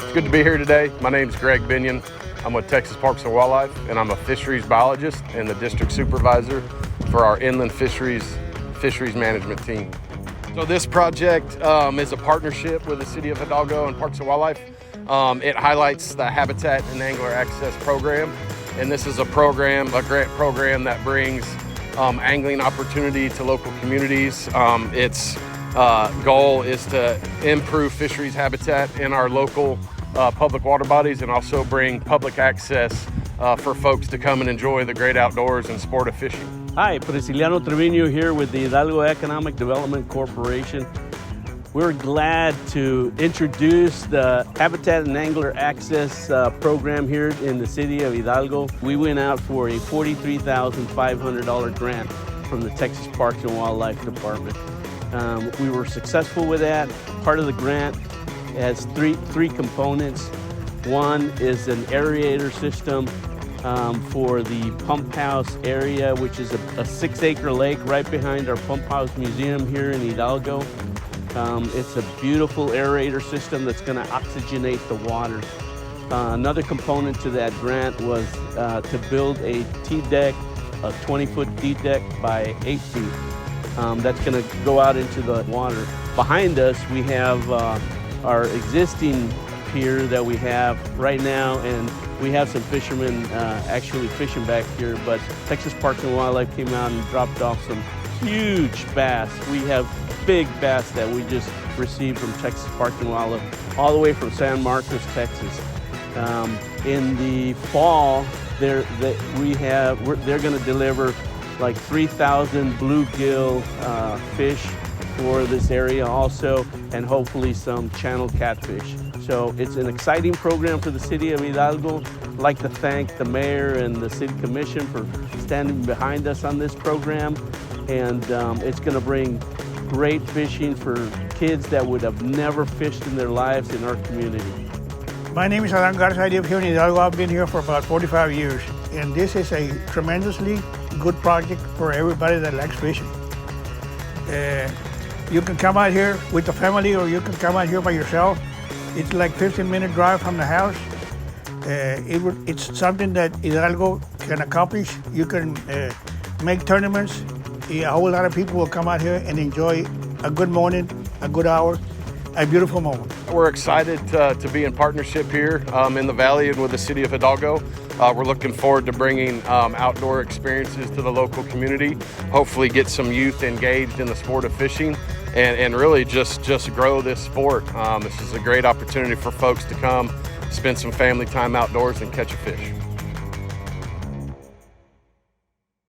It's good to be here today. My name is BINION. I'm with Texas Parks and Wildlife, and I'm a fisheries biologist and the district supervisor for our inland fisheries management team. So this project is a partnership with the City of Hidalgo and Parks and Wildlife. It highlights the Habitat and Angler Access Program, and this is a grant program that brings angling opportunity to local communities. Its goal is to improve fisheries habitat in our local public water bodies and also bring public access for folks to come and enjoy the great outdoors and sport of fishing. Hi, PRISCILIANO TREVINO here with the Hidalgo Economic Development Corporation. We're glad to introduce the Habitat and Angler Access program here in the City of Hidalgo. We went out for a $43,500 grant from the Texas Parks and Wildlife Department. We were successful with that. Part of the grant has three components. One is an aerator system for the pump house area, which is a 6-acre lake right behind our pump house museum here in Hidalgo. It's a beautiful aerator system that's going to oxygenate the water. Another component to that grant was to build a T-deck, a 20-foot D-deck by 8 feet. That's going to go out into the water. Behind us, we have our existing pier that we have right now, and we have some fishermen actually fishing back here, but Texas Parks and Wildlife came out and dropped off some huge bass. We have big bass that we just received from Texas Parks and Wildlife, all the way from San Marcos, Texas. In the fall, they're going to deliver like 3,000 bluegill fish for this area also, and hopefully some channel catfish. So it's an exciting program for the City of Hidalgo. I'd like to thank the mayor and the city commission for standing behind us on this program. And it's going to bring great fishing for kids that would have never fished in their lives in our community. My name is ADAN GARZA. I live here in Hidalgo. I've been here for about 45 years. And this is a tremendously good project for everybody that likes fishing. You can come out here with the family, or you can come out here by yourself. It's like 15-minute drive from the house. It's something that Hidalgo can accomplish. You can make tournaments. A whole lot of people will come out here and enjoy a good morning, a good hour, a beautiful moment. We're excited to be in partnership here in the Valley and with the City of Hidalgo. We're looking forward to bringing outdoor experiences to the local community, hopefully get some youth engaged in the sport of fishing, and really just grow this sport. This is a great opportunity for folks to come, spend some family time outdoors and catch a fish.